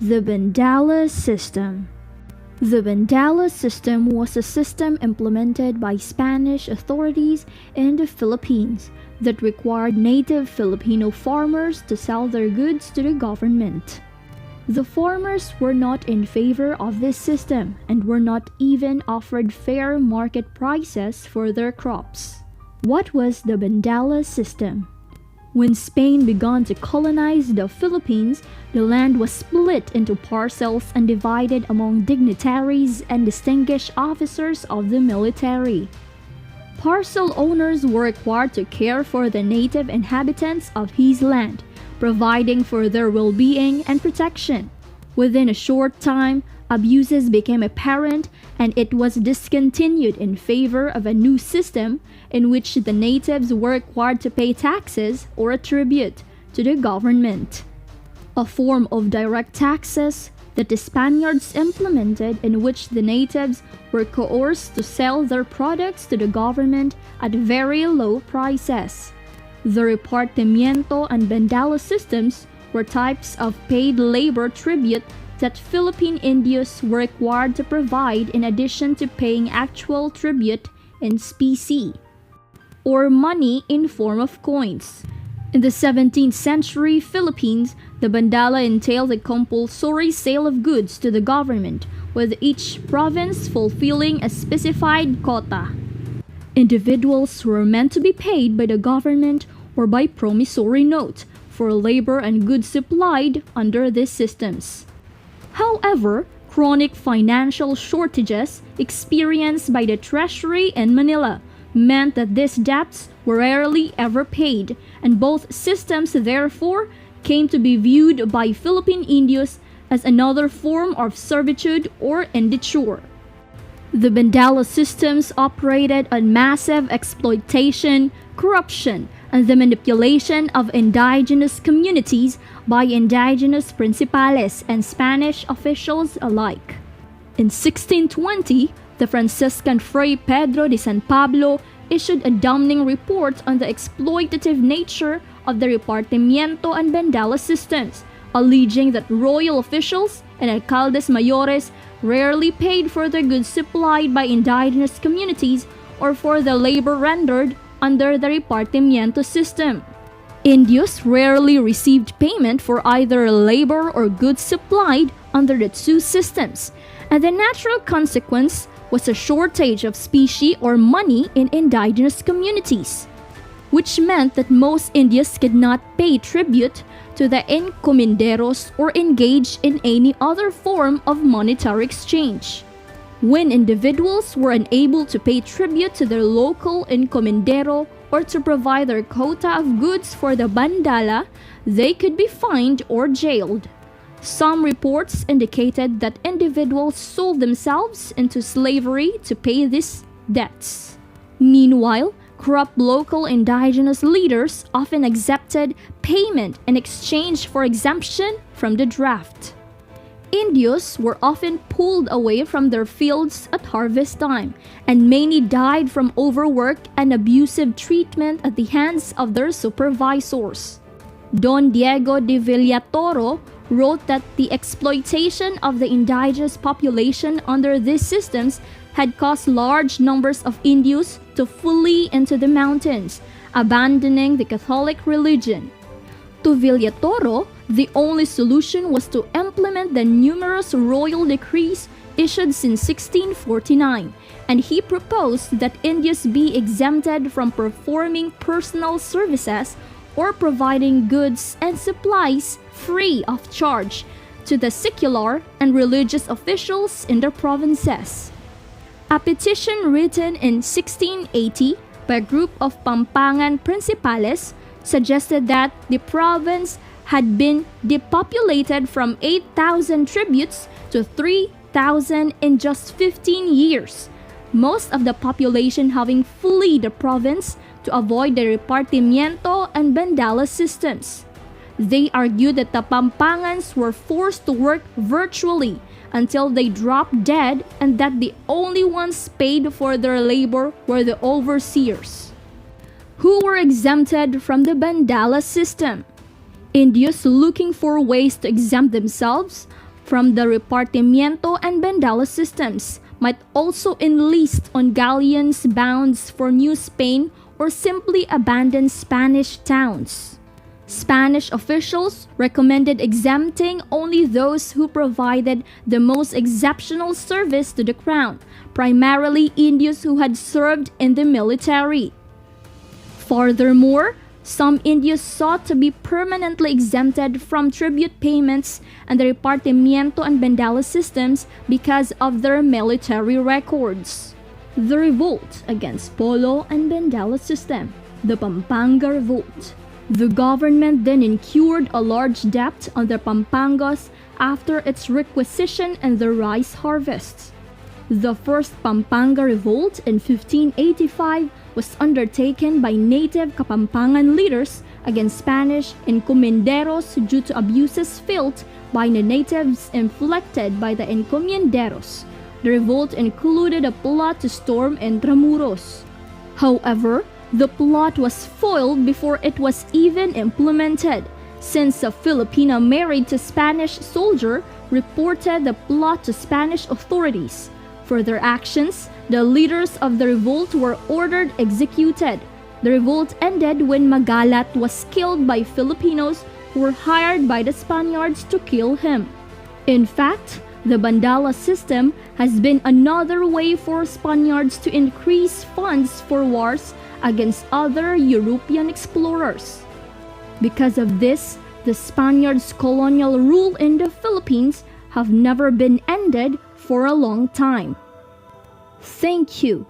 The Bandala system. The Bandala system was a system implemented by Spanish authorities in the Philippines that required native Filipino farmers to sell their goods to the government. The farmers were not in favor of this system and were not even offered fair market prices for their crops. What was the Bandala system? When Spain began to colonize the Philippines, the land was split into parcels and divided among dignitaries and distinguished officers of the military. Parcel owners were required to care for the native inhabitants of his land, providing for their well-being and protection. Within a short time, abuses became apparent and it was discontinued in favor of a new system in which the natives were required to pay taxes or a tribute to the government. A form of direct taxes that the Spaniards implemented in which the natives were coerced to sell their products to the government at very low prices. The repartimiento and Bandala systems were types of paid labor tribute that Philippine Indios were required to provide in addition to paying actual tribute in specie, or money in form of coins. In the 17th century Philippines, the Bandala entailed a compulsory sale of goods to the government, with each province fulfilling a specified quota. Individuals were meant to be paid by the government or by promissory note for labor and goods supplied under these systems. However, chronic financial shortages experienced by the treasury in Manila meant that these debts were rarely ever paid, and both systems therefore came to be viewed by Philippine Indios as another form of servitude or indenture. The Bandala systems operated on massive exploitation, corruption, and the manipulation of indigenous communities by indigenous principales and Spanish officials alike. In 1620, the Franciscan Fray Pedro de San Pablo issued a damning report on the exploitative nature of the repartimiento and Bandala systems, alleging that royal officials and alcaldes mayores rarely paid for the goods supplied by indigenous communities or for the labor rendered under the repartimiento system. Indios rarely received payment for either labor or goods supplied under the two systems, and the natural consequence was a shortage of specie or money in indigenous communities, which meant that most Indios could not pay tribute to the encomenderos or engage in any other form of monetary exchange. When individuals were unable to pay tribute to their local encomendero or to provide their quota of goods for the Bandala, they could be fined or jailed. Some reports indicated that individuals sold themselves into slavery to pay these debts. Meanwhile, corrupt local indigenous leaders often accepted payment in exchange for exemption from the draft. Indios were often pulled away from their fields at harvest time, and many died from overwork and abusive treatment at the hands of their supervisors. Don Diego de Villatoro wrote that the exploitation of the indigenous population under these systems had caused large numbers of Indios to flee into the mountains, abandoning the Catholic religion. To Villatoro, the only solution was to implement the numerous royal decrees issued since 1649, and he proposed that Indios be exempted from performing personal services or providing goods and supplies free of charge to the secular and religious officials in the provinces. A petition written in 1680 by a group of Pampangan principales suggested that the province had been depopulated from 8,000 tributes to 3,000 in just 15 years, most of the population having fled the province to avoid the repartimiento and Bandala systems. They argued that the Pampangans were forced to work virtually until they dropped dead, and that the only ones paid for their labor were the overseers, who were exempted from the Bandala system. Indios looking for ways to exempt themselves from the Repartimiento and Bandala systems might also enlist on galleons bound for New Spain or simply abandon Spanish towns. Spanish officials recommended exempting only those who provided the most exceptional service to the crown, primarily Indios who had served in the military. Furthermore, some Indios sought to be permanently exempted from tribute payments and the Repartimiento and Bandala systems because of their military records. The revolt against Polo and Bandala system, the Pampanga Revolt. The government then incurred a large debt on the Pampangas after its requisition and the rice harvests. The first Pampanga Revolt in 1585 was undertaken by native Kapampangan leaders against Spanish encomenderos due to abuses felt by the natives inflicted by the encomenderos. The revolt included a plot to storm Intramuros. However, the plot was foiled before it was even implemented, since a Filipina married to Spanish soldier reported the plot to Spanish authorities. For their actions, the leaders of the revolt were ordered executed. The revolt ended when Magalat was killed by Filipinos who were hired by the Spaniards to kill him. In fact, the Bandala system has been another way for Spaniards to increase funds for wars against other European explorers. Because of this, the Spaniards' colonial rule in the Philippines have never been ended for a long time. Thank you.